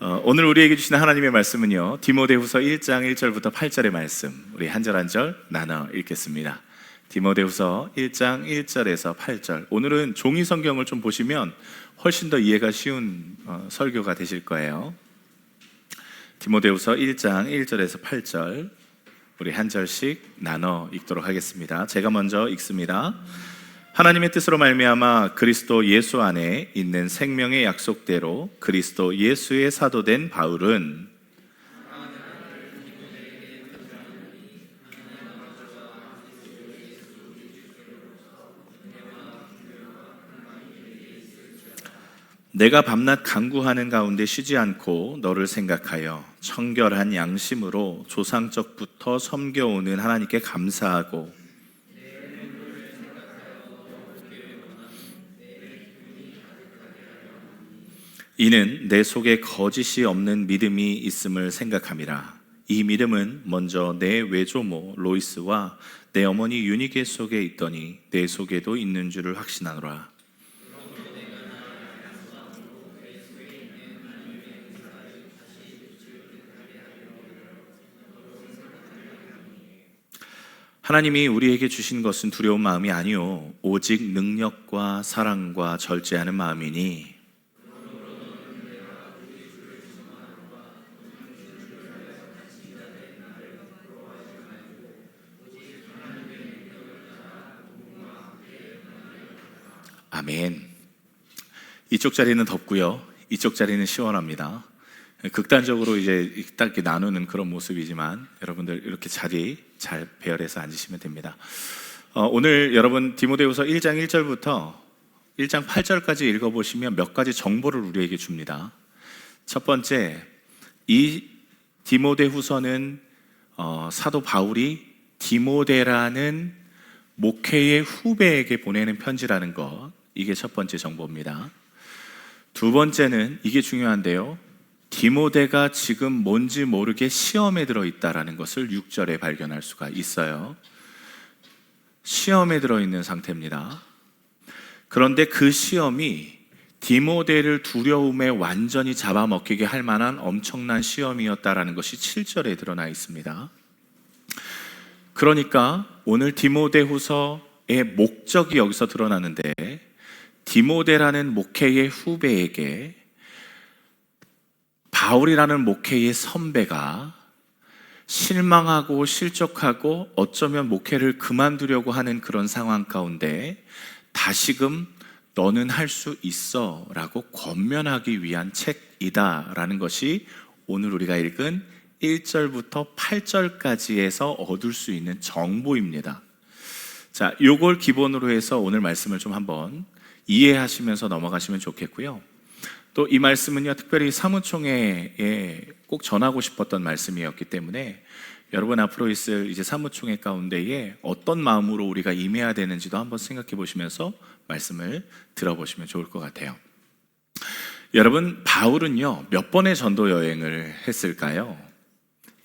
오늘 우리에게 주시는 하나님의 말씀은요, 디모데후서 1장 1절부터 8절의 말씀, 우리 한 절 한 절 나눠 읽겠습니다. 디모데후서 1장 1절에서 8절. 오늘은 종이 성경을 좀 보시면 훨씬 더 이해가 쉬운 설교가 되실 거예요. 디모데후서 1장 1절에서 8절, 우리 한 절씩 나눠 읽도록 하겠습니다. 제가 먼저 읽습니다. 하나님의 뜻으로 말미암아 그리스도 예수 안에 있는 생명의 약속대로 그리스도 예수의 사도된 바울은 내가 밤낮 간구하는 가운데 쉬지 않고 너를 생각하여 청결한 양심으로 조상적부터 섬겨오는 하나님께 감사하고 이는 내 속에 거짓이 없는 믿음이 있음을 생각함이라. 이 믿음은 먼저 내 외조모 로이스와 내 어머니 유니게 속에 있더니 내 속에도 있는 줄을 확신하노라. 하나님이 우리에게 주신 것은 두려운 마음이 아니요 오직 능력과 사랑과 절제하는 마음이니 아멘. 이쪽 자리는 덥고요, 이쪽 자리는 시원합니다. 극단적으로 이제 딱 이렇게 나누는 그런 모습이지만 여러분들 이렇게 자리 잘 배열해서 앉으시면 됩니다. 오늘 여러분 디모데후서 1장 1절부터 1장 8절까지 읽어보시면 몇 가지 정보를 우리에게 줍니다. 첫 번째, 이 디모데후서는 사도 바울이 디모데라는 목회의 후배에게 보내는 편지라는 것, 이게 첫 번째 정보입니다. 두 번째는 이게 중요한데요, 디모데가 지금 뭔지 모르게 시험에 들어있다는 것을 6절에 발견할 수가 있어요. 시험에 들어있는 상태입니다. 그런데 그 시험이 디모데를 두려움에 완전히 잡아먹히게 할 만한 엄청난 시험이었다는 것이 7절에 드러나 있습니다. 그러니까 오늘 디모데후서의 목적이 여기서 드러나는데, 디모데라는 목회의 후배에게 바울이라는 목회의 선배가 실망하고 실족하고 어쩌면 목회를 그만두려고 하는 그런 상황 가운데 다시금 너는 할 수 있어 라고 권면하기 위한 책이다라는 것이 오늘 우리가 읽은 1절부터 8절까지에서 얻을 수 있는 정보입니다. 자, 요걸 기본으로 해서 오늘 말씀을 좀 한번 이해하시면서 넘어가시면 좋겠고요. 또 이 말씀은요, 특별히 사무총회에 꼭 전하고 싶었던 말씀이었기 때문에 여러분 앞으로 있을 이제 사무총회 가운데에 어떤 마음으로 우리가 임해야 되는지도 한번 생각해 보시면서 말씀을 들어보시면 좋을 것 같아요. 여러분, 바울은요 몇 번의 전도 여행을 했을까요?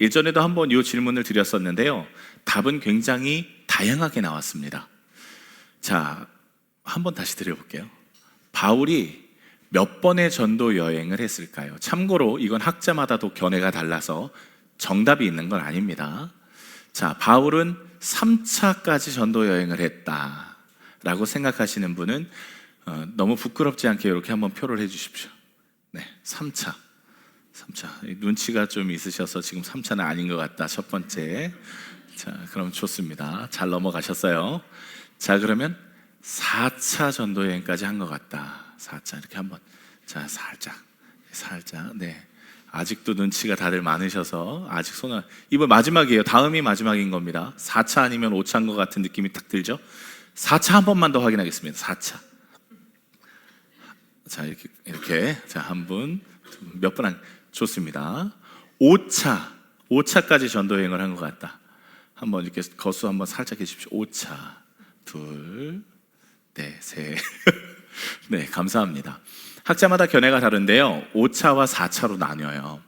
일전에도 한번 이 질문을 드렸었는데요, 답은 굉장히 다양하게 나왔습니다. 자, 한번 다시 드려볼게요. 바울이 몇 번의 전도 여행을 했을까요? 참고로 이건 학자마다도 견해가 달라서 정답이 있는 건 아닙니다. 자, 바울은 3차까지 전도 여행을 했다라고 생각하시는 분은 너무 부끄럽지 않게 이렇게 한번 표를 해주십시오. 네, 3차. 눈치가 좀 있으셔서 지금 3차는 아닌 것 같다, 첫 번째. 자, 그럼 좋습니다. 잘 넘어가셨어요. 자, 그러면 4차 전도 여행까지 한 것 같다. 4차 이렇게 한번, 자, 살짝, 네. 아직도 눈치가 다들 많으셔서 아직 손을, 이번 마지막이에요. 다음이 마지막인 겁니다. 4차 아니면 5차인 것 같은 느낌이 딱 들죠? 4차 한 번만 더 확인하겠습니다. 4차. 자, 이렇게 자, 한 분, 몇 분 좋습니다. 5차까지 전도 여행을 한 것 같다. 한번 이렇게 거수 한번 살짝 해주십시오. 5차, 둘, 네, 셋. 네, 감사합니다. 학자마다 견해가 다른데요, 5차와 4차로 나뉘어요.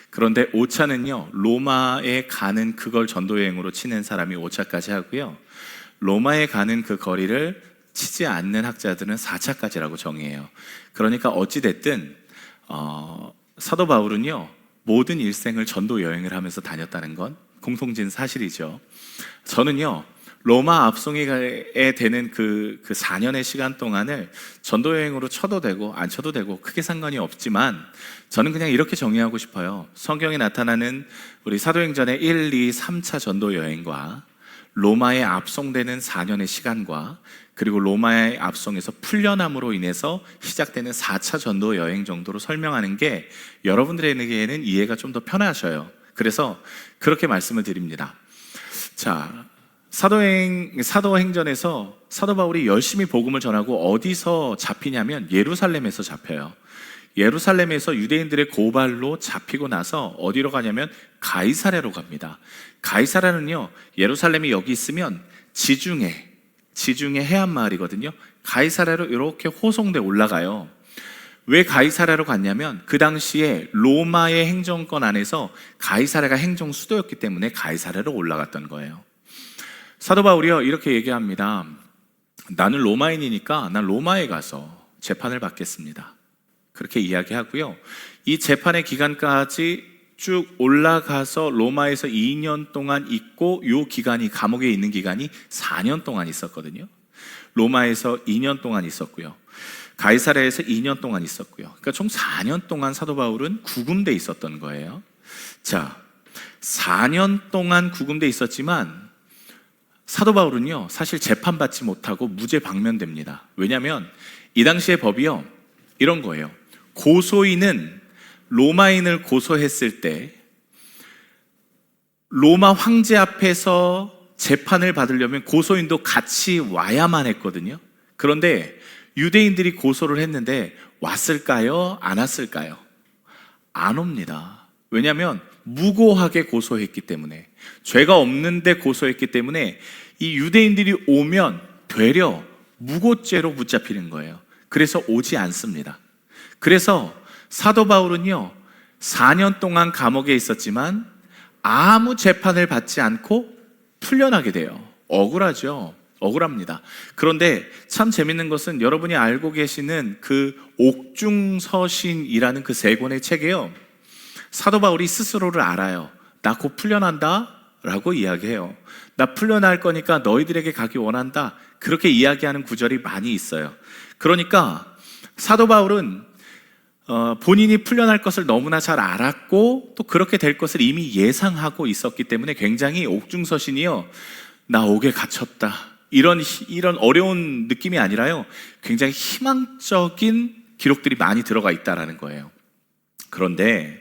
그런데 5차는요, 로마에 가는 그걸 전도여행으로 치는 사람이 5차까지 하고요, 로마에 가는 그 거리를 치지 않는 학자들은 4차까지라고 정의해요. 그러니까 어찌됐든 사도 바울은요, 모든 일생을 전도 여행을 하면서 다녔다는 건 공통된 사실이죠. 저는요, 로마 압송이에 되는 그 4년의 시간 동안을 전도 여행으로 쳐도 되고 안 쳐도 되고 크게 상관이 없지만, 저는 그냥 이렇게 정의하고 싶어요. 성경에 나타나는 우리 사도행전의 1, 2, 3차 전도 여행과 로마에 압송되는 4년의 시간과 그리고 로마의 압송에서 풀려남으로 인해서 시작되는 4차 전도 여행 정도로 설명하는 게 여러분들에게는 이해가 좀 더 편하셔요. 그래서 그렇게 말씀을 드립니다. 자, 사도행전에서 사도 바울이 열심히 복음을 전하고 어디서 잡히냐면 예루살렘에서 잡혀요. 예루살렘에서 유대인들의 고발로 잡히고 나서 어디로 가냐면 가이사랴로 갑니다. 가이사랴는요, 예루살렘이 여기 있으면 지중해 해안 마을이거든요. 가이사랴로 이렇게 호송돼 올라가요. 왜 가이사랴로 갔냐면 그 당시에 로마의 행정권 안에서 가이사랴가 행정 수도였기 때문에 가이사랴로 올라갔던 거예요. 사도 바울이요, 이렇게 얘기합니다. 나는 로마인이니까 난 로마에 가서 재판을 받겠습니다. 그렇게 이야기하고요. 이 재판의 기간까지 쭉 올라가서 로마에서 2년 동안 있고, 요 기간이, 감옥에 있는 기간이 4년 동안 있었거든요. 로마에서 2년 동안 있었고요. 가이사랴에서 2년 동안 있었고요. 그러니까 총 4년 동안 사도 바울은 구금돼 있었던 거예요. 자, 4년 동안 구금돼 있었지만 사도 바울은요, 사실 재판받지 못하고 무죄 방면됩니다. 왜냐하면 이 당시의 법이요, 이런 거예요. 고소인은 로마인을 고소했을 때 로마 황제 앞에서 재판을 받으려면 고소인도 같이 와야만 했거든요. 그런데 유대인들이 고소를 했는데 왔을까요? 안 왔을까요? 안 옵니다. 왜냐하면 무고하게 고소했기 때문에, 죄가 없는데 고소했기 때문에 이 유대인들이 오면 되려 무고죄로 붙잡히는 거예요. 그래서 오지 않습니다. 그래서 사도 바울은요, 4년 동안 감옥에 있었지만 아무 재판을 받지 않고 풀려나게 돼요. 억울하죠. 억울합니다. 그런데 참 재밌는 것은 여러분이 알고 계시는 그 옥중서신이라는 그 3권의 책에요, 사도 바울이 스스로를 알아요. 나 곧 풀려난다 라고 이야기해요. 나 풀려날 거니까 너희들에게 가기 원한다, 그렇게 이야기하는 구절이 많이 있어요. 그러니까 사도 바울은 본인이 풀려날 것을 너무나 잘 알았고 또 그렇게 될 것을 이미 예상하고 있었기 때문에 굉장히 옥중서신이요, 나 옥에 갇혔다, 이런 어려운 느낌이 아니라요, 굉장히 희망적인 기록들이 많이 들어가 있다라는 거예요. 그런데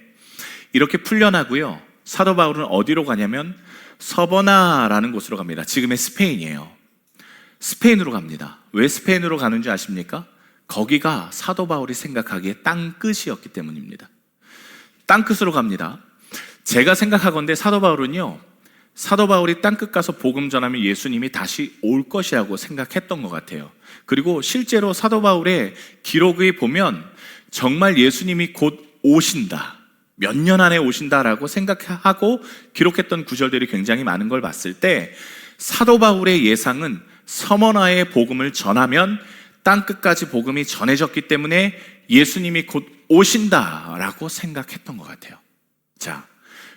이렇게 풀려나고요, 사도 바울은 어디로 가냐면 서버나라는 곳으로 갑니다. 지금의 스페인이에요. 스페인으로 갑니다. 왜 스페인으로 가는지 아십니까? 거기가 사도 바울이 생각하기에 땅끝이었기 때문입니다. 땅끝으로 갑니다. 제가 생각하건대 사도 바울이 땅끝 가서 복음 전하면 예수님이 다시 올 것이라고 생각했던 것 같아요. 그리고 실제로 사도 바울의 기록에 보면 정말 예수님이 곧 오신다, 몇 년 안에 오신다라고 생각하고 기록했던 구절들이 굉장히 많은 걸 봤을 때, 사도 바울의 예상은 서머나의 복음을 전하면 땅끝까지 복음이 전해졌기 때문에 예수님이 곧 오신다라고 생각했던 것 같아요. 자,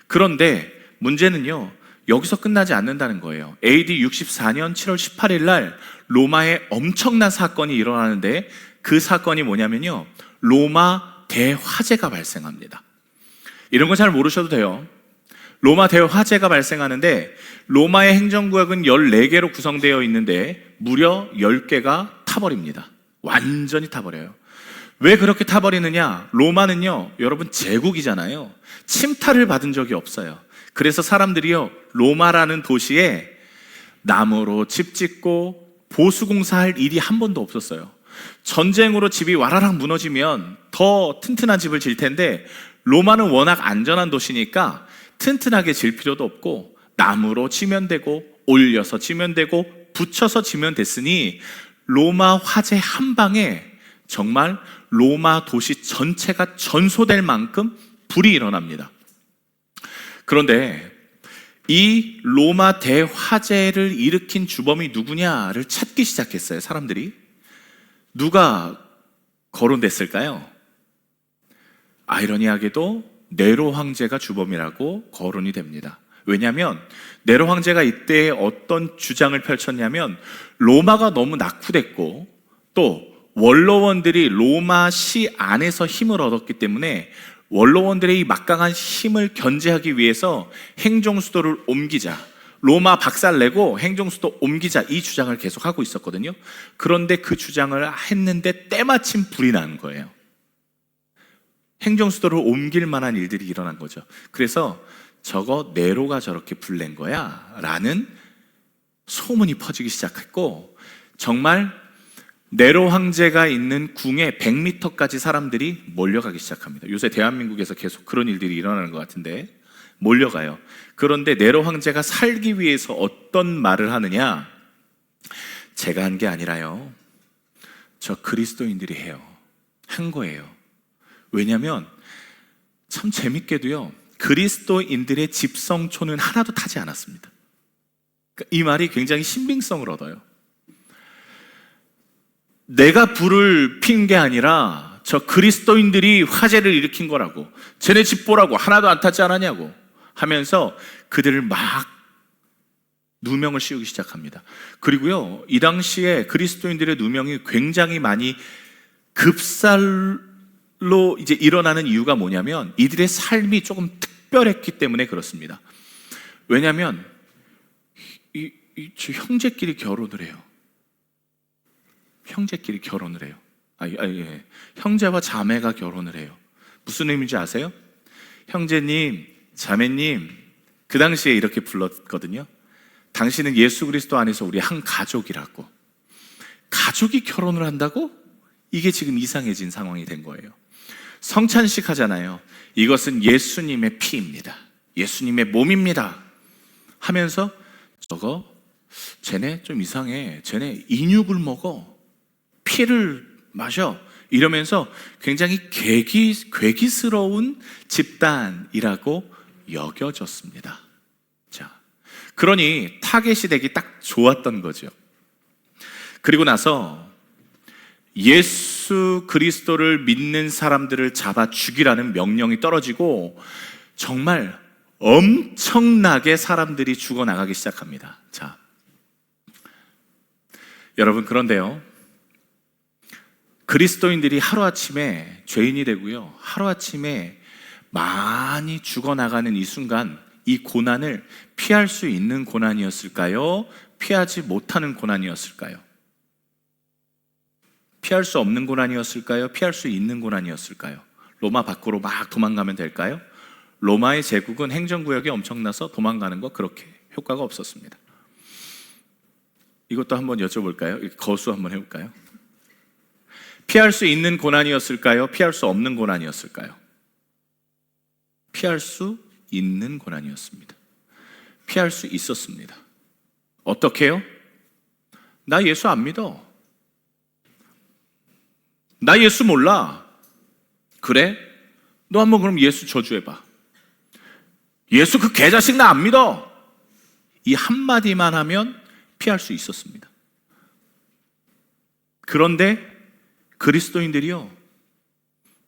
그런데 문제는요, 여기서 끝나지 않는다는 거예요. AD 64년 7월 18일 날 로마에 엄청난 사건이 일어나는데, 그 사건이 뭐냐면요, 로마 대화재가 발생합니다. 이런 거 잘 모르셔도 돼요. 로마 대화재가 발생하는데, 로마의 행정구역은 14개로 구성되어 있는데 무려 10개가 타버립니다. 완전히 타버려요. 왜 그렇게 타버리느냐? 로마는요, 여러분 제국이잖아요. 침탈을 받은 적이 없어요. 그래서 사람들이요, 로마라는 도시에 나무로 집 짓고 보수공사할 일이 한 번도 없었어요. 전쟁으로 집이 와라락 무너지면 더 튼튼한 집을 질 텐데, 로마는 워낙 안전한 도시니까 튼튼하게 질 필요도 없고 나무로 치면 되고 올려서 치면 되고 붙여서 치면 됐으니 로마 화재 한 방에 정말 로마 도시 전체가 전소될 만큼 불이 일어납니다. 그런데 이 로마 대화재를 일으킨 주범이 누구냐를 찾기 시작했어요. 사람들이. 누가 거론됐을까요? 아이러니하게도 네로 황제가 주범이라고 거론이 됩니다. 왜냐하면 네로 황제가 이때 어떤 주장을 펼쳤냐면 로마가 너무 낙후됐고 또 원로원들이 로마시 안에서 힘을 얻었기 때문에 원로원들의 이 막강한 힘을 견제하기 위해서 행정수도를 옮기자, 로마 박살내고 행정수도 옮기자, 이 주장을 계속하고 있었거든요. 그런데 그 주장을 했는데 때마침 불이 난 거예요. 행정수도를 옮길 만한 일들이 일어난 거죠. 그래서 저거 네로가 저렇게 불낸 거야 라는 소문이 퍼지기 시작했고, 정말 네로 황제가 있는 궁에 100m까지 사람들이 몰려가기 시작합니다. 요새 대한민국에서 계속 그런 일들이 일어나는 것 같은데 몰려가요. 그런데 네로 황제가 살기 위해서 어떤 말을 하느냐, 제가 한 게 아니라요, 저 그리스도인들이 한 거예요. 왜냐하면 참 재밌게도요, 그리스도인들의 집성초는 하나도 타지 않았습니다. 이 말이 굉장히 신빙성을 얻어요. 내가 불을 핀 게 아니라 저 그리스도인들이 화재를 일으킨 거라고, 쟤네 집 보라고 하나도 안 타지 않았냐고 하면서 그들을 막 누명을 씌우기 시작합니다. 그리고요, 이 당시에 그리스도인들의 누명이 굉장히 많이 급살로 이제 일어나는 이유가 뭐냐면 이들의 삶이 조금 특별했기 때문에 그렇습니다. 왜냐하면 저 형제끼리 결혼을 해요. 형제끼리 결혼을 해요. 예. 형제와 자매가 결혼을 해요. 무슨 의미인지 아세요? 형제님, 자매님, 그 당시에 이렇게 불렀거든요. 당신은 예수 그리스도 안에서 우리 한 가족이라고. 가족이 결혼을 한다고? 이게 지금 이상해진 상황이 된 거예요. 성찬식 하잖아요. 이것은 예수님의 피입니다. 예수님의 몸입니다. 하면서 저거 쟤네 좀 이상해. 쟤네 인육을 먹어. 피를 마셔. 이러면서 굉장히 괴기스러운 집단이라고 여겨졌습니다. 자, 그러니 타겟이 되기 딱 좋았던 거죠. 그리고 나서 예수 그리스도를 믿는 사람들을 잡아 죽이라는 명령이 떨어지고 정말 엄청나게 사람들이 죽어나가기 시작합니다. 자, 여러분, 그런데요, 그리스도인들이 하루아침에 죄인이 되고요, 하루아침에 많이 죽어나가는 이 순간, 이 고난을 피할 수 있는 고난이었을까요? 피하지 못하는 고난이었을까요? 피할 수 없는 고난이었을까요? 피할 수 있는 고난이었을까요? 로마 밖으로 막 도망가면 될까요? 로마의 제국은 행정구역이 엄청나서 도망가는 거 그렇게 효과가 없었습니다. 이것도 한번 여쭤볼까요? 거수 한번 해볼까요? 피할 수 있는 고난이었을까요? 피할 수 없는 고난이었을까요? 피할 수 있는 고난이었습니다. 피할 수 있었습니다. 어떻게요? 나 예수 안 믿어. 나 예수 몰라. 그래? 너 한번 그럼 예수 저주해봐. 예수 그 개자식 나 안 믿어. 이 한마디만 하면 피할 수 있었습니다. 그런데 그리스도인들이요,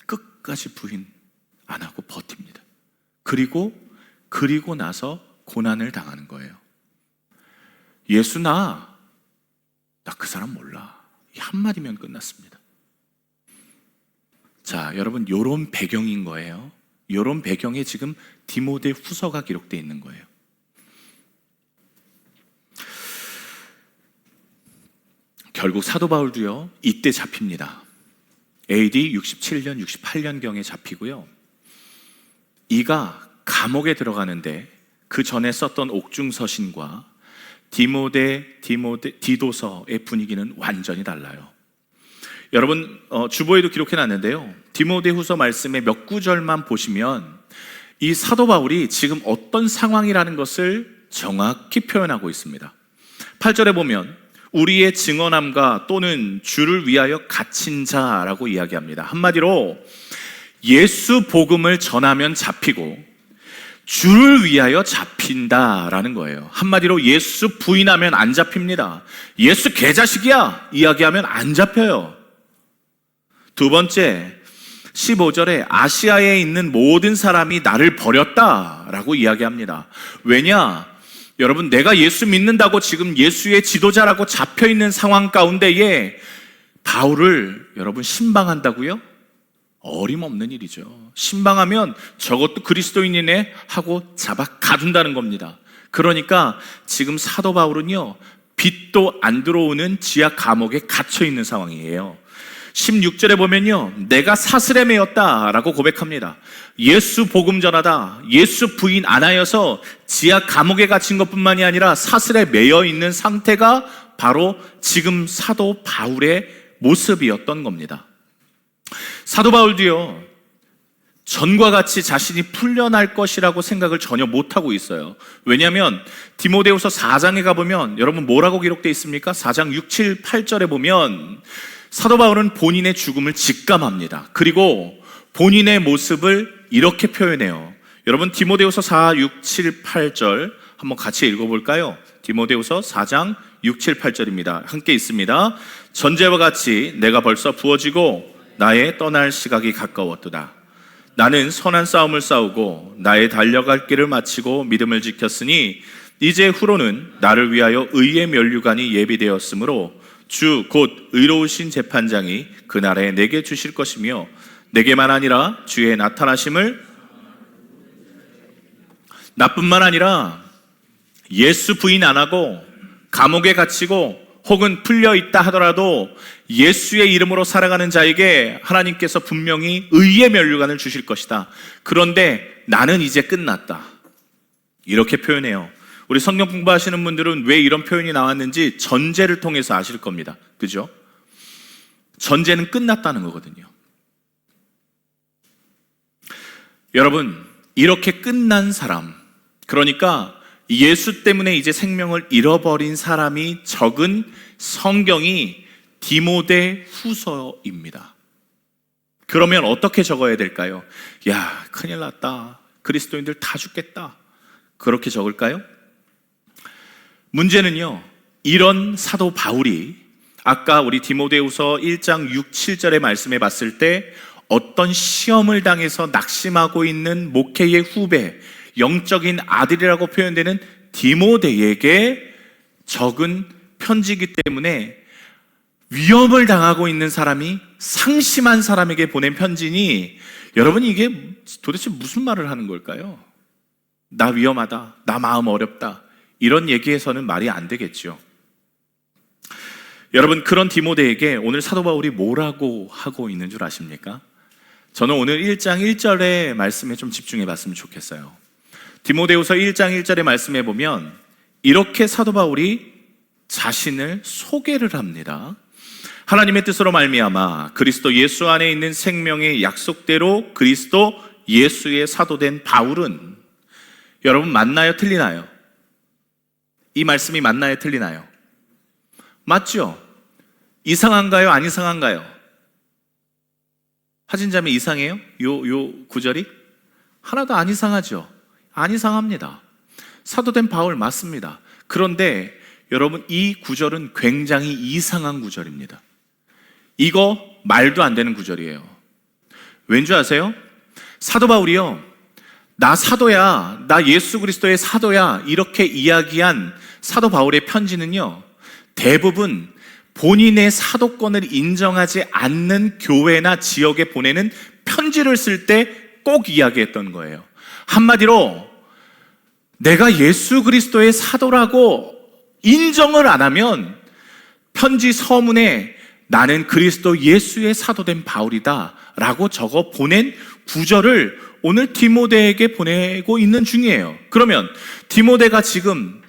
끝까지 부인 안 하고 버팁니다. 그리고 나서 고난을 당하는 거예요. 예수 나 그 사람 몰라. 이 한마디면 끝났습니다. 자, 여러분, 요런 배경인 거예요. 요런 배경에 지금 디모데 후서가 기록되어 있는 거예요. 결국 사도 바울도요, 이때 잡힙니다. AD 67년, 68년경에 잡히고요. 이가 감옥에 들어가는데 그 전에 썼던 옥중서신과 디도서의 분위기는 완전히 달라요. 여러분, 주보에도 기록해놨는데요, 디모데후서 말씀의 몇 구절만 보시면 이 사도 바울이 지금 어떤 상황이라는 것을 정확히 표현하고 있습니다. 8절에 보면 우리의 증언함과 또는 주를 위하여 갇힌 자라고 이야기합니다. 한마디로 예수 복음을 전하면 잡히고 주를 위하여 잡힌다라는 거예요. 한마디로 예수 부인하면 안 잡힙니다. 예수 개자식이야 이야기하면 안 잡혀요. 두 번째, 15절에 아시아에 있는 모든 사람이 나를 버렸다라고 이야기합니다. 왜냐? 여러분, 내가 예수 믿는다고 지금 예수의 지도자라고 잡혀있는 상황 가운데에 바울을 여러분 신방한다고요? 어림없는 일이죠. 신방하면 저것도 그리스도인이네 하고 잡아 가둔다는 겁니다. 그러니까 지금 사도 바울은요, 빛도 안 들어오는 지하 감옥에 갇혀 있는 상황이에요. 16절에 보면요, 내가 사슬에 매였다라고 고백합니다. 예수 복음 전하다, 예수 부인 안 하여서 지하 감옥에 갇힌 것뿐만이 아니라 사슬에 매여 있는 상태가 바로 지금 사도 바울의 모습이었던 겁니다. 사도 바울도요, 전과 같이 자신이 풀려날 것이라고 생각을 전혀 못하고 있어요. 왜냐하면 디모데후서 4장에 가보면 여러분 뭐라고 기록되어 있습니까? 4장 6, 7, 8절에 보면 사도 바울은 본인의 죽음을 직감합니다. 그리고 본인의 모습을 이렇게 표현해요. 여러분 디모데후서 4, 6, 7, 8절 한번 같이 읽어볼까요? 디모데후서 4장 6, 7, 8절입니다. 함께 있습니다. 전제와 같이 내가 벌써 부어지고 나의 떠날 시각이 가까웠도다. 나는 선한 싸움을 싸우고 나의 달려갈 길을 마치고 믿음을 지켰으니 이제 후로는 나를 위하여 의의 면류관이 예비되었으므로 주 곧 의로우신 재판장이 그날에 내게 주실 것이며 내게만 아니라 주의 나타나심을 나뿐만 아니라 예수 부인 안 하고 감옥에 갇히고 혹은 풀려 있다 하더라도 예수의 이름으로 살아가는 자에게 하나님께서 분명히 의의 면류관을 주실 것이다. 그런데 나는 이제 끝났다. 이렇게 표현해요. 우리 성경 공부하시는 분들은 왜 이런 표현이 나왔는지 전제를 통해서 아실 겁니다. 그죠? 전제는 끝났다는 거거든요. 여러분, 이렇게 끝난 사람, 그러니까 예수 때문에 이제 생명을 잃어버린 사람이 적은 성경이 디모데 후서입니다. 그러면 어떻게 적어야 될까요? 야, 큰일 났다. 그리스도인들 다 죽겠다. 그렇게 적을까요? 문제는요, 이런 사도 바울이 아까 우리 디모데후서 1장 6, 7절의 말씀에 봤을 때 어떤 시험을 당해서 낙심하고 있는 목회의 후배, 영적인 아들이라고 표현되는 디모데에게 적은 편지이기 때문에 위험을 당하고 있는 사람이 상심한 사람에게 보낸 편지니 여러분 이게 도대체 무슨 말을 하는 걸까요? 나 위험하다, 나 마음 어렵다, 이런 얘기에서는 말이 안 되겠죠. 여러분, 그런 디모데에게 오늘 사도 바울이 뭐라고 하고 있는 줄 아십니까? 저는 오늘 1장 1절의 말씀에 좀 집중해 봤으면 좋겠어요. 디모데후서 1장 1절의 말씀에 보면 이렇게 사도 바울이 자신을 소개를 합니다. 하나님의 뜻으로 말미암아 그리스도 예수 안에 있는 생명의 약속대로 그리스도 예수의 사도된 바울은, 여러분 맞나요? 틀리나요? 이 말씀이 맞나요? 틀리나요? 맞죠? 이상한가요? 안 이상한가요? 하진자매 이상해요? 요 구절이? 하나도 안 이상하죠? 안 이상합니다. 사도된 바울 맞습니다. 그런데 여러분 이 구절은 굉장히 이상한 구절입니다. 이거 말도 안 되는 구절이에요. 왠지 아세요? 사도 바울이요, 나 사도야, 나 예수 그리스도의 사도야, 이렇게 이야기한 사도 바울의 편지는요, 대부분 본인의 사도권을 인정하지 않는 교회나 지역에 보내는 편지를 쓸 때 꼭 이야기했던 거예요. 한마디로 내가 예수 그리스도의 사도라고 인정을 안 하면 편지 서문에 나는 그리스도 예수의 사도된 바울이다 라고 적어 보낸 구절을 오늘 디모데에게 보내고 있는 중이에요. 그러면 디모데가 지금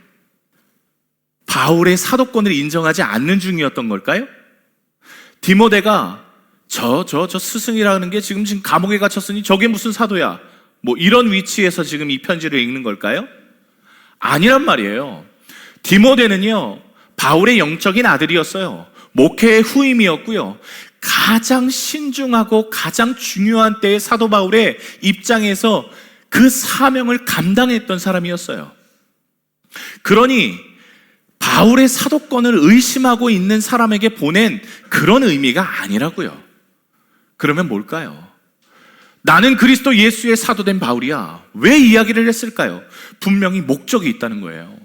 바울의 사도권을 인정하지 않는 중이었던 걸까요? 디모데가 저 스승이라는 게 지금 감옥에 갇혔으니 저게 무슨 사도야, 뭐 이런 위치에서 지금 이 편지를 읽는 걸까요? 아니란 말이에요. 디모데는요, 바울의 영적인 아들이었어요. 목회의 후임이었고요, 가장 신중하고 가장 중요한 때의 사도 바울의 입장에서 그 사명을 감당했던 사람이었어요. 그러니 바울의 사도권을 의심하고 있는 사람에게 보낸 그런 의미가 아니라고요. 그러면 뭘까요? 나는 그리스도 예수의 사도된 바울이야. 왜 이야기를 했을까요? 분명히 목적이 있다는 거예요.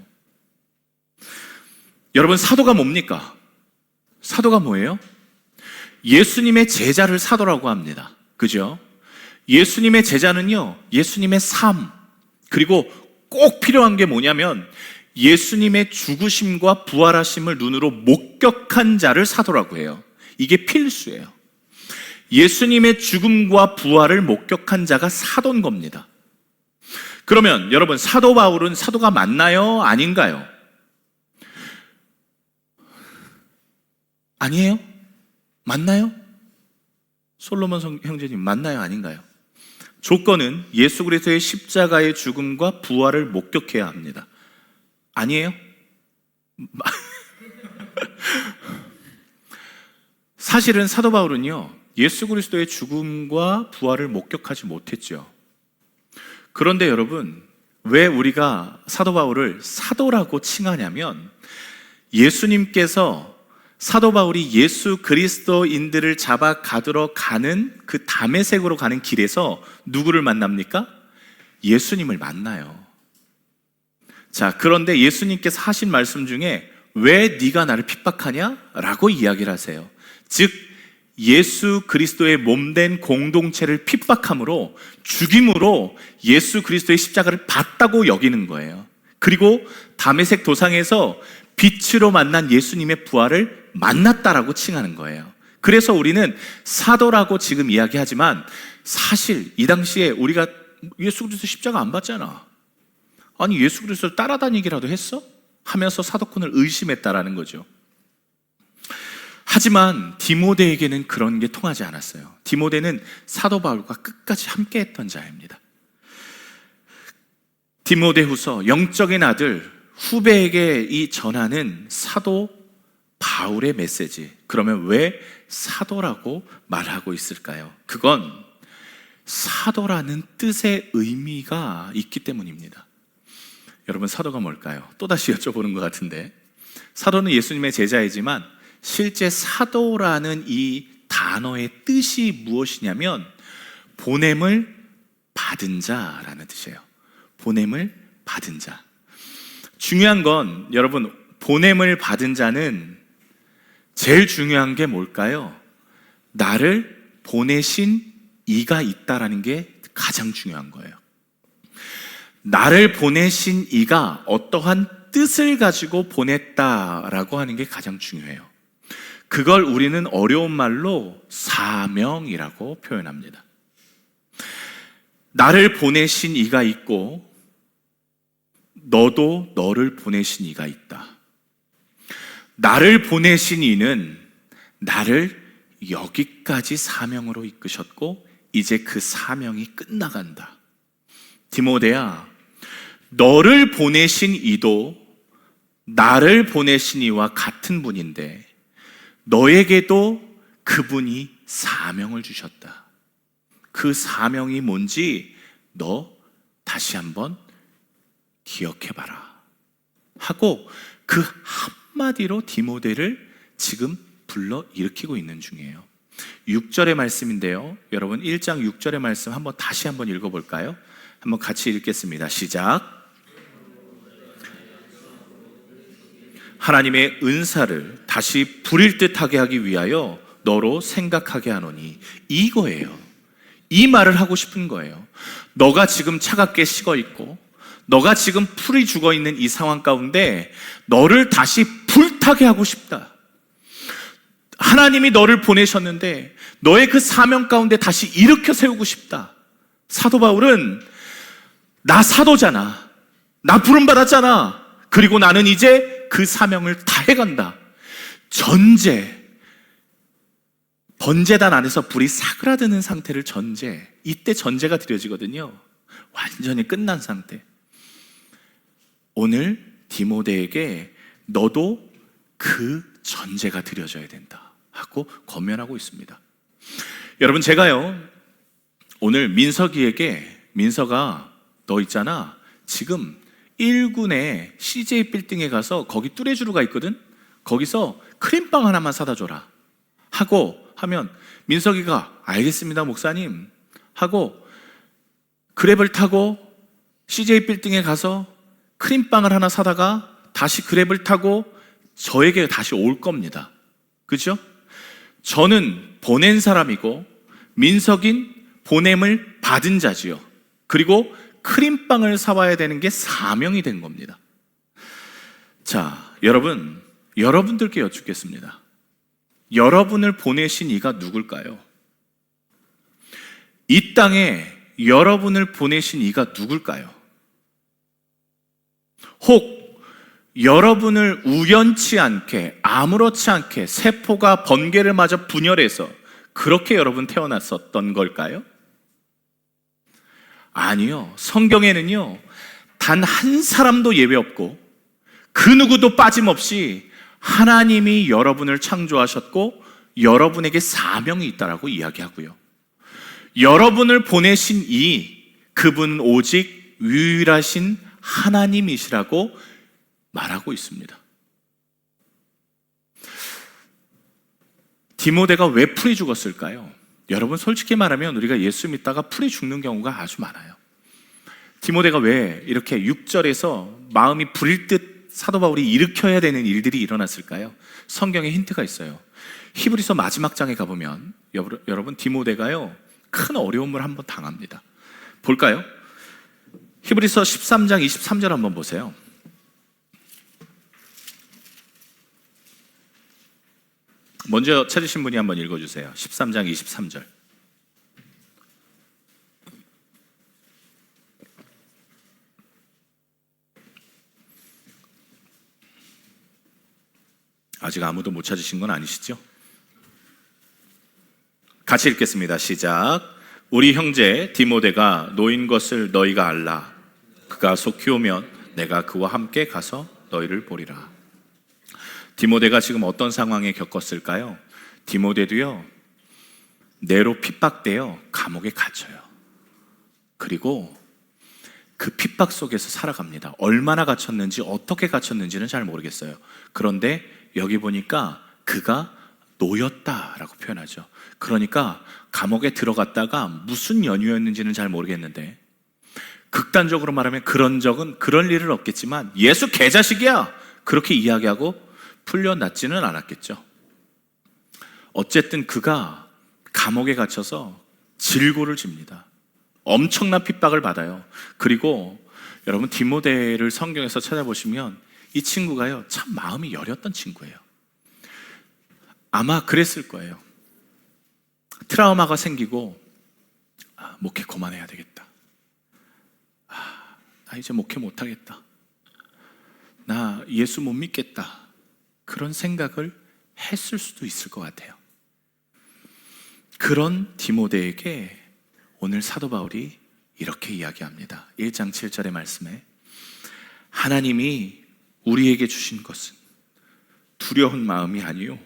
여러분, 사도가 뭡니까? 사도가 뭐예요? 예수님의 제자를 사도라고 합니다. 그죠? 예수님의 제자는요, 예수님의 삶, 그리고 꼭 필요한 게 뭐냐면 예수님의 죽으심과 부활하심을 눈으로 목격한 자를 사도라고 해요. 이게 필수예요. 예수님의 죽음과 부활을 목격한 자가 사도인 겁니다. 그러면 여러분, 사도 바울은 사도가 맞나요? 아닌가요? 아니에요? 맞나요? 솔로몬 형제님, 맞나요? 아닌가요? 조건은 예수 그리스도의 십자가의 죽음과 부활을 목격해야 합니다. 아니에요? 사실은 사도 바울은요, 예수 그리스도의 죽음과 부활을 목격하지 못했죠. 그런데 여러분, 왜 우리가 사도 바울을 사도라고 칭하냐면, 예수님께서 사도 바울이 예수 그리스도인들을 잡아 가두러 가는 그 다메섹으로 가는 길에서 누구를 만납니까? 예수님을 만나요. 자, 그런데 예수님께서 하신 말씀 중에 왜 네가 나를 핍박하냐? 라고 이야기를 하세요. 즉, 예수 그리스도의 몸된 공동체를 핍박함으로, 죽임으로 예수 그리스도의 십자가를 받다고 여기는 거예요. 그리고 다메섹 도상에서 빛으로 만난 예수님의 부활을 만났다라고 칭하는 거예요. 그래서 우리는 사도라고 지금 이야기하지만 사실 이 당시에 우리가 예수 그리스도 십자가 안 받잖아. 아니, 예수 그리스도를 따라다니기라도 했어? 하면서 사도권을 의심했다라는 거죠. 하지만 디모데에게는 그런 게 통하지 않았어요. 디모데는 사도 바울과 끝까지 함께 했던 자입니다. 디모데후서 영적인 아들 후배에게 이 전하는 사도 바울의 메시지. 그러면 왜 사도라고 말하고 있을까요? 그건 사도라는 뜻의 의미가 있기 때문입니다. 여러분, 사도가 뭘까요? 또다시 여쭤보는 것 같은데, 사도는 예수님의 제자이지만 실제 사도라는 이 단어의 뜻이 무엇이냐면 보냄을 받은 자라는 뜻이에요. 보냄을 받은 자. 중요한 건 여러분, 보냄을 받은 자는 제일 중요한 게 뭘까요? 나를 보내신 이가 있다라는 게 가장 중요한 거예요. 나를 보내신 이가 어떠한 뜻을 가지고 보냈다라고 하는 게 가장 중요해요. 그걸 우리는 어려운 말로 사명이라고 표현합니다. 나를 보내신 이가 있고 너도 너를 보내신 이가 있다. 나를 보내신 이는 나를 여기까지 사명으로 이끄셨고 이제 그 사명이 끝나간다. 디모데야, 너를 보내신 이도 나를 보내신 이와 같은 분인데 너에게도 그분이 사명을 주셨다. 그 사명이 뭔지 너 다시 한번 기억해봐라 하고 그 한마디로 디모데를 지금 불러 일으키고 있는 중이에요. 6절의 말씀인데요, 여러분 1장 6절의 말씀 다시 한번 읽어볼까요? 한번 같이 읽겠습니다. 시작. 하나님의 은사를 다시 부릴 듯하게 하기 위하여 너로 생각하게 하노니, 이거예요. 이 말을 하고 싶은 거예요. 너가 지금 차갑게 식어 있고 너가 지금 풀이 죽어 있는 이 상황 가운데 너를 다시 불타게 하고 싶다. 하나님이 너를 보내셨는데 너의 그 사명 가운데 다시 일으켜 세우고 싶다. 사도 바울은 나 사도잖아. 나 부름받았잖아. 그리고 나는 이제 그 사명을 다 해간다. 번제단 안에서 불이 사그라드는 상태를 이때 전제가 드려지거든요. 완전히 끝난 상태. 오늘 디모데에게 너도 그 전제가 드려져야 된다 하고 권면하고 있습니다. 여러분, 제가요 오늘 민서가 너 있잖아, 지금 1군의 CJ 빌딩에 가서 거기 뚜레쥬르가 있거든. 거기서 크림빵 하나만 사다 줘라 하고 하면 민석이가 알겠습니다 목사님 하고 그랩을 타고 CJ 빌딩에 가서 크림빵을 하나 사다가 다시 그랩을 타고 저에게 다시 올 겁니다. 그죠? 저는 보낸 사람이고 민석인 보냄을 받은 자지요. 그리고 크림빵을 사와야 되는 게 사명이 된 겁니다. 자, 여러분들께 여쭙겠습니다. 여러분을 보내신 이가 누굴까요? 이 땅에 여러분을 보내신 이가 누굴까요? 혹 여러분을 우연치 않게 아무렇지 않게 세포가 번개를 맞아 분열해서 그렇게 여러분 태어났었던 걸까요? 아니요. 성경에는요, 단 한 사람도 예외 없고 그 누구도 빠짐없이 하나님이 여러분을 창조하셨고 여러분에게 사명이 있다라고 이야기하고요. 여러분을 보내신 그분은 오직 유일하신 하나님이시라고 말하고 있습니다. 디모데가 왜 풀이 죽었을까요? 여러분, 솔직히 말하면 우리가 예수 믿다가 풀이 죽는 경우가 아주 많아요. 디모데가 왜 이렇게 6절에서 마음이 부릴 듯 사도 바울이 일으켜야 되는 일들이 일어났을까요? 성경에 힌트가 있어요. 히브리서 마지막 장에 가보면 여러분, 디모데가요 큰 어려움을 한번 당합니다. 볼까요? 히브리서 13장 23절 한번 보세요. 먼저 찾으신 분이 한번 읽어주세요. 13장 23절. 아직 아무도 못 찾으신 건 아니시죠? 같이 읽겠습니다. 시작. 우리 형제 디모데가 노인 것을 너희가 알라. 그가 속히 오면 내가 그와 함께 가서 너희를 보리라. 디모데가 지금 어떤 상황에 겪었을까요? 디모데도요, 네로 핍박되어 감옥에 갇혀요. 그리고 그 핍박 속에서 살아갑니다. 얼마나 갇혔는지 어떻게 갇혔는지는 잘 모르겠어요. 그런데 여기 보니까 그가 노였다라고 표현하죠. 그러니까 감옥에 들어갔다가 무슨 연유였는지는 잘 모르겠는데, 극단적으로 말하면 그럴 일은 없겠지만 예수 개자식이야 그렇게 이야기하고 풀려났지는 않았겠죠. 어쨌든 그가 감옥에 갇혀서 질고를 집니다. 엄청난 핍박을 받아요. 그리고 여러분, 디모데를 성경에서 찾아보시면 이 친구가요 참 마음이 여렸던 친구예요. 아마 그랬을 거예요. 트라우마가 생기고 목회 그만해야 되겠다. 나 이제 목회 못하겠다. 나 예수 못 믿겠다. 그런 생각을 했을 수도 있을 것 같아요. 그런 디모데에게 오늘 사도 바울이 이렇게 이야기합니다. 1장 7절의 말씀에 하나님이 우리에게 주신 것은 두려운 마음이 아니요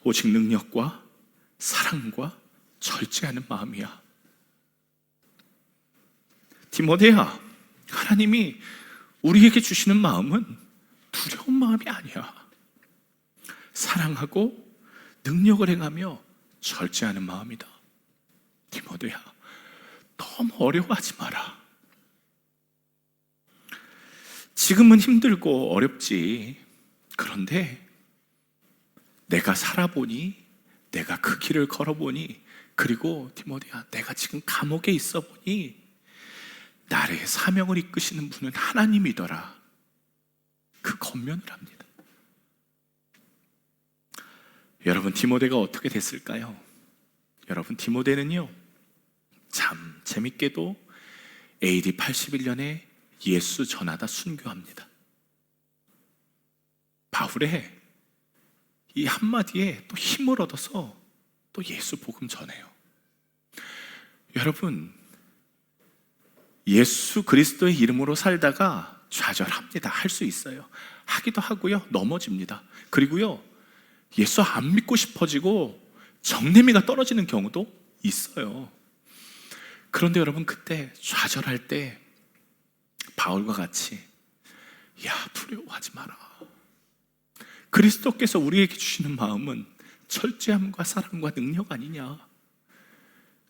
오직 능력과 사랑과 절제하는 마음이야. 디모데야, 하나님이 우리에게 주시는 마음은 두려운 마음이 아니야. 사랑하고 능력을 행하며 절제하는 마음이다. 디모데야, 너무 어려워하지 마라. 지금은 힘들고 어렵지. 그런데 내가 살아보니, 내가 그 길을 걸어보니, 그리고 디모데야, 내가 지금 감옥에 있어 보니 나의 사명을 이끄시는 분은 하나님이더라. 그 권면을 합니다. 여러분, 디모데가 어떻게 됐을까요? 여러분, 디모데는요 참 재밌게도 AD 81년에 예수 전하다 순교합니다. 바울의 이 한마디에 또 힘을 얻어서 또 예수 복음 전해요. 여러분, 예수 그리스도의 이름으로 살다가 좌절합니다. 할 수 있어요. 하기도 하고요, 넘어집니다. 그리고요, 예수 안 믿고 싶어지고 정내미가 떨어지는 경우도 있어요. 그런데 여러분, 그때 좌절할 때 바울과 같이 두려워하지 마라. 그리스도께서 우리에게 주시는 마음은 철저함과 사랑과 능력 아니냐.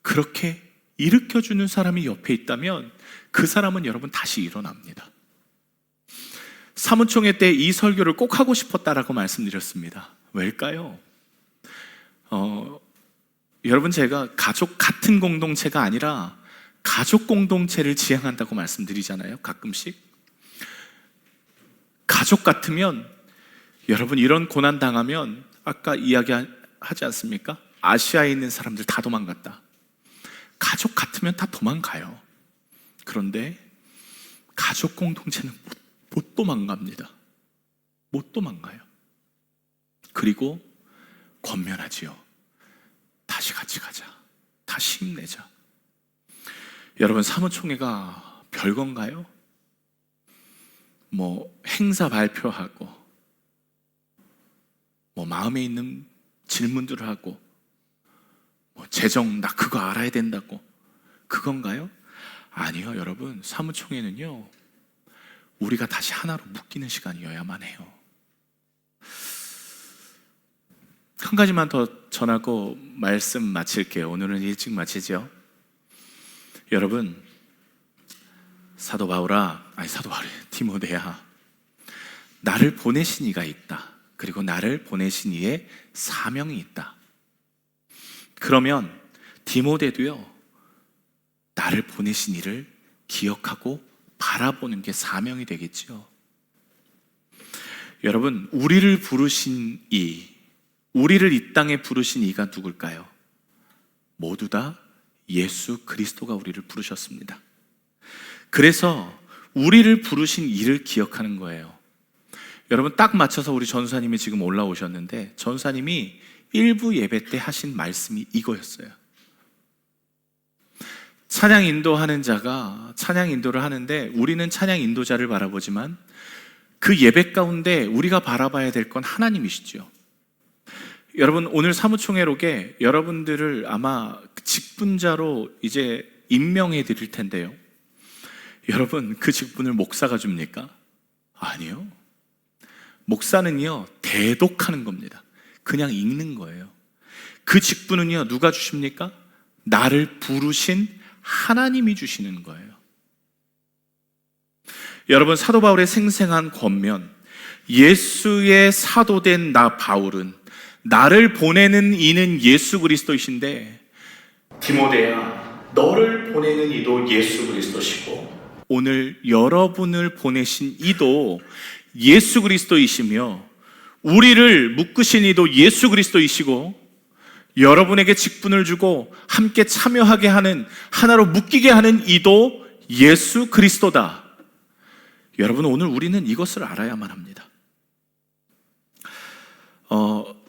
그렇게 일으켜주는 사람이 옆에 있다면 그 사람은 여러분 다시 일어납니다. 사무총회 때 이 설교를 꼭 하고 싶었다라고 말씀드렸습니다. 왜일까요? 여러분, 제가 가족 같은 공동체가 아니라 가족 공동체를 지향한다고 말씀드리잖아요, 가끔씩. 가족 같으면 여러분, 이런 고난 당하면 아까 이야기하지 않습니까? 아시아에 있는 사람들 다 도망갔다. 가족 같으면 다 도망가요. 그런데 가족 공동체는 못 도망갑니다. 못 도망가요. 그리고 권면하지요. 다시 같이 가자. 다시 힘내자. 여러분, 사무총회가 별건가요? 행사 발표하고 마음에 있는 질문들을 하고 재정 나 그거 알아야 된다고 그건가요? 아니요, 여러분. 사무총회는요, 우리가 다시 하나로 묶이는 시간이어야만 해요. 한 가지만 더 전하고 말씀 마칠게요. 오늘은 일찍 마치죠. 여러분, 사도 바울이 디모데야, 나를 보내신 이가 있다. 그리고 나를 보내신 이의 사명이 있다. 그러면 디모데도요, 나를 보내신 이를 기억하고 바라보는 게 사명이 되겠죠. 여러분, 우리를 부르신 이, 우리를 이 땅에 부르신 이가 누굴까요? 모두 다 예수 그리스도가 우리를 부르셨습니다. 그래서 우리를 부르신 이를 기억하는 거예요. 여러분, 딱 맞춰서 우리 전사님이 지금 올라오셨는데, 전사님이 일부 예배 때 하신 말씀이 이거였어요. 찬양 인도하는 자가 찬양 인도를 하는데, 우리는 찬양 인도자를 바라보지만 그 예배 가운데 우리가 바라봐야 될 건 하나님이시죠. 여러분, 오늘 사무총회록에 여러분들을 아마 직분자로 이제 임명해 드릴 텐데요, 여러분, 그 직분을 목사가 줍니까? 아니요. 목사는요, 대독하는 겁니다. 그냥 읽는 거예요. 그 직분은요, 누가 주십니까? 나를 부르신 하나님이 주시는 거예요. 여러분, 사도 바울의 생생한 권면, 예수의 사도된 나 바울은, 나를 보내는 이는 예수 그리스도이신데, 디모데야, 너를 보내는 이도 예수 그리스도시고, 오늘 여러분을 보내신 이도 예수 그리스도이시며, 우리를 묶으신 이도 예수 그리스도이시고, 여러분에게 직분을 주고 함께 참여하게 하는, 하나로 묶이게 하는 이도 예수 그리스도다. 여러분, 오늘 우리는 이것을 알아야만 합니다.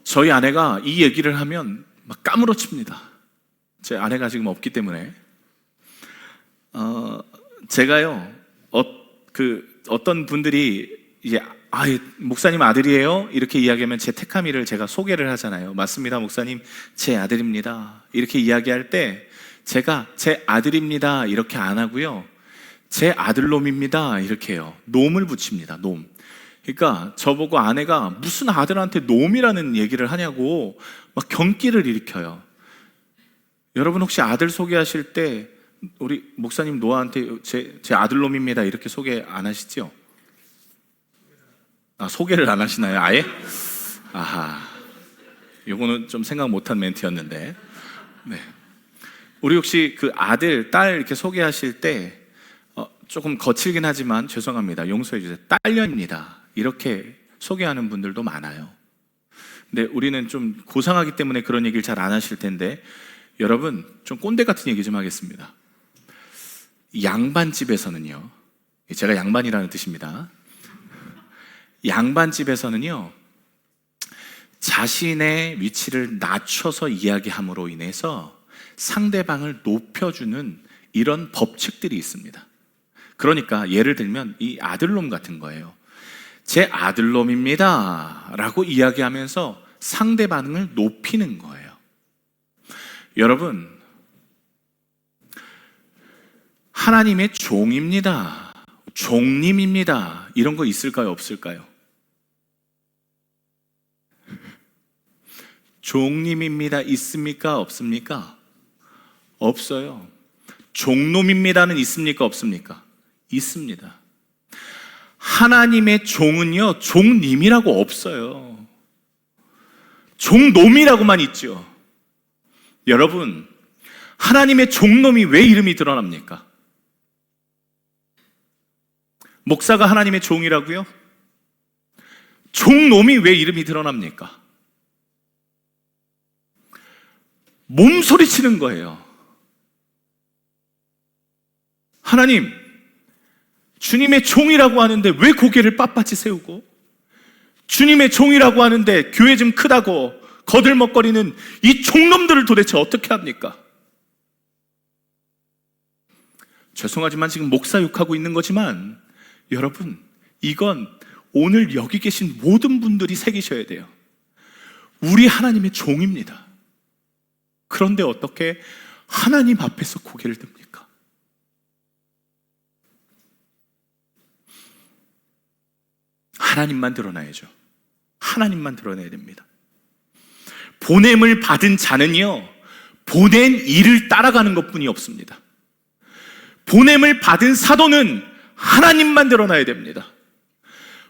저희 아내가 이 얘기를 하면 막 까무러칩니다. 제 아내가 지금 없기 때문에. 제가요, 어떤 분들이 이제 목사님 아들이에요? 이렇게 이야기하면 제 택함이를 제가 소개를 하잖아요. 맞습니다, 목사님. 제 아들입니다. 이렇게 이야기할 때 제가 제 아들입니다. 이렇게 안 하고요, 제 아들놈입니다. 이렇게 해요. 놈을 붙입니다, 놈. 그러니까 저보고 아내가 무슨 아들한테 놈이라는 얘기를 하냐고 막 경기를 일으켜요. 여러분, 혹시 아들 소개하실 때 우리 목사님 노아한테 제 아들놈입니다 이렇게 소개 안 하시죠? 소개를 안 하시나요, 아예? 아하, 요거는 좀 생각 못한 멘트였는데. 네. 우리 혹시 그 아들, 딸 이렇게 소개하실 때 조금 거칠긴 하지만 죄송합니다, 용서해 주세요, 딸녀입니다 이렇게 소개하는 분들도 많아요. 근데 우리는 좀 고상하기 때문에 그런 얘기를 잘 안 하실 텐데, 여러분, 좀 꼰대 같은 얘기 좀 하겠습니다. 양반집에서는요, 제가 양반이라는 뜻입니다. 양반집에서는요, 자신의 위치를 낮춰서 이야기함으로 인해서 상대방을 높여주는 이런 법칙들이 있습니다. 그러니까 예를 들면 이 아들놈 같은 거예요. 제 아들놈입니다 라고 이야기하면서 상대방을 높이는 거예요. 여러분, 하나님의 종입니다, 종님입니다, 이런 거 있을까요, 없을까요? 종님입니다 있습니까? 없습니까? 없어요. 종놈입니다는 있습니까? 없습니까? 있습니다. 하나님의 종은요, 종님이라고 없어요. 종놈이라고만 있죠. 여러분, 하나님의 종놈이 왜 이름이 드러납니까? 목사가 하나님의 종이라고요? 종놈이 왜 이름이 드러납니까? 몸소리 치는 거예요. 하나님, 주님의 종이라고 하는데 왜 고개를 빳빳이 세우고, 주님의 종이라고 하는데 교회 좀 크다고 거들먹거리는 이 종놈들을 도대체 어떻게 합니까? 죄송하지만 지금 목사 욕하고 있는 거지만 여러분, 이건 오늘 여기 계신 모든 분들이 새기셔야 돼요. 우리 하나님의 종입니다. 그런데 어떻게 하나님 앞에서 고개를 듭니까? 하나님만 드러나야죠. 하나님만 드러내야 됩니다. 보냄을 받은 자는요, 보낸 일을 따라가는 것뿐이 없습니다. 보냄을 받은 사도는 하나님만 드러나야 됩니다.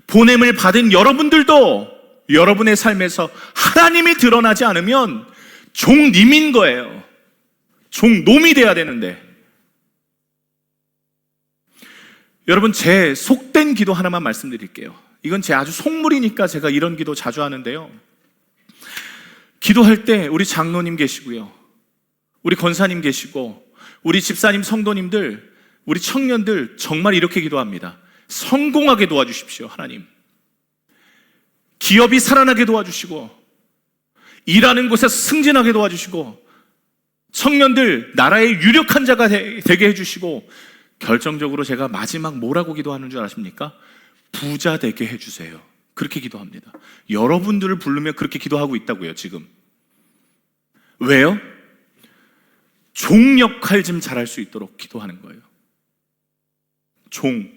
보냄을 받은 여러분들도 여러분의 삶에서 하나님이 드러나지 않으면 종님인 거예요. 종놈이 돼야 되는데. 여러분, 제 속된 기도 하나만 말씀드릴게요. 이건 제 아주 속물이니까 제가 이런 기도 자주 하는데요. 기도할 때 우리 장로님 계시고요, 우리 권사님 계시고, 우리 집사님, 성도님들, 우리 청년들 정말 이렇게 기도합니다. 성공하게 도와주십시오, 하나님. 기업이 살아나게 도와주시고, 일하는 곳에서 승진하게 도와주시고, 청년들 나라의 유력한 자가 되게 해주시고, 결정적으로 제가 마지막 뭐라고 기도하는 줄 아십니까? 부자 되게 해주세요. 그렇게 기도합니다. 여러분들을 부르며 그렇게 기도하고 있다고요, 지금. 왜요? 종 역할 좀 잘할 수 있도록 기도하는 거예요. 종.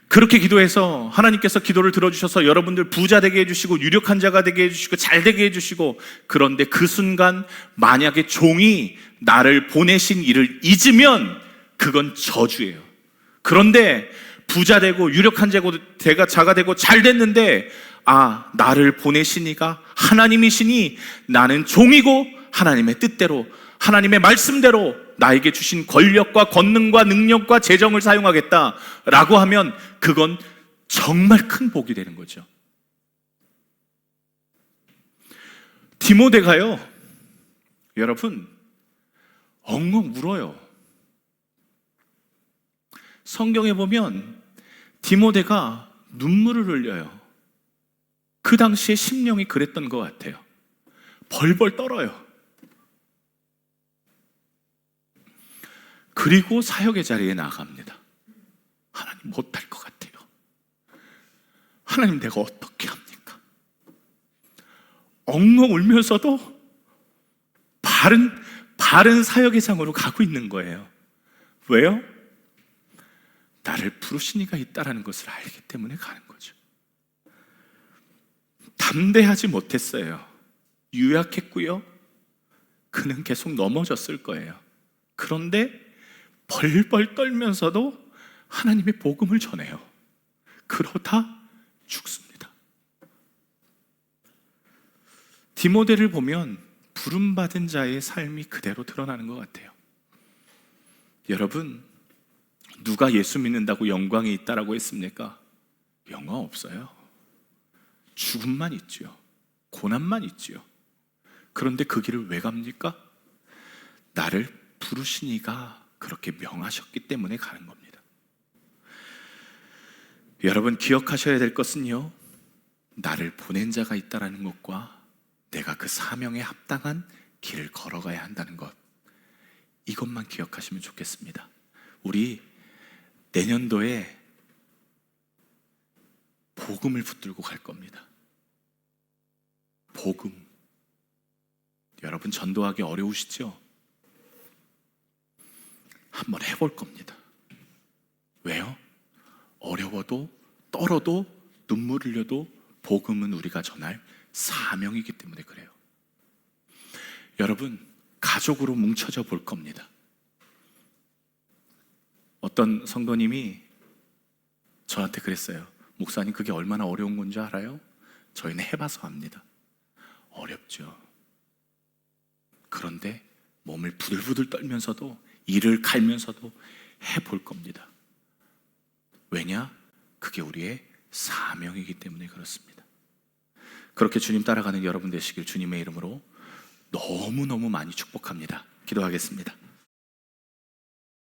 그렇게 기도해서 하나님께서 기도를 들어주셔서 여러분들 부자 되게 해주시고, 유력한 자가 되게 해주시고, 잘 되게 해주시고, 그런데 그 순간 만약에 종이 나를 보내신 일을 잊으면 그건 저주예요. 그런데 부자 되고 유력한 자가 되고 잘 됐는데, 아, 나를 보내신 이가 하나님이시니 나는 종이고 하나님의 뜻대로, 하나님의 말씀대로 나에게 주신 권력과 권능과 능력과 재정을 사용하겠다라고 하면 그건 정말 큰 복이 되는 거죠. 디모데가요, 여러분, 엉엉 울어요. 성경에 보면 디모데가 눈물을 흘려요. 그 당시에 심령이 그랬던 것 같아요. 벌벌 떨어요. 그리고 사역의 자리에 나아갑니다. 하나님, 못할 것 같아요. 하나님, 내가 어떻게 합니까? 엉엉 울면서도 바른 사역의 장으로 가고 있는 거예요. 왜요? 나를 부르신 이가 있다는 것을 알기 때문에 가는 거죠. 담대하지 못했어요. 유약했고요, 그는 계속 넘어졌을 거예요. 그런데 벌벌 떨면서도 하나님의 복음을 전해요. 그러다 죽습니다. 디모데를 보면 부름받은 자의 삶이 그대로 드러나는 것 같아요. 여러분, 누가 예수 믿는다고 영광이 있다라고 했습니까? 영광 없어요. 죽음만 있지요. 고난만 있지요. 그런데 그 길을 왜 갑니까? 나를 부르신 이가 그렇게 명하셨기 때문에 가는 겁니다. 여러분, 기억하셔야 될 것은요, 나를 보낸 자가 있다는 것과 내가 그 사명에 합당한 길을 걸어가야 한다는 것, 이것만 기억하시면 좋겠습니다. 우리 내년도에 복음을 붙들고 갈 겁니다. 복음. 여러분, 전도하기 어려우시죠? 한번 해볼 겁니다. 왜요? 어려워도 떨어도 눈물 흘려도 복음은 우리가 전할 사명이기 때문에 그래요. 여러분, 가족으로 뭉쳐져 볼 겁니다. 어떤 성도님이 저한테 그랬어요. 목사님, 그게 얼마나 어려운 건지 알아요? 저희는 해봐서 압니다. 어렵죠. 그런데 몸을 부들부들 떨면서도, 이를 갈면서도 해볼 겁니다. 왜냐? 그게 우리의 사명이기 때문에 그렇습니다. 그렇게 주님 따라가는 여러분 되시길 주님의 이름으로 너무너무 많이 축복합니다. 기도하겠습니다.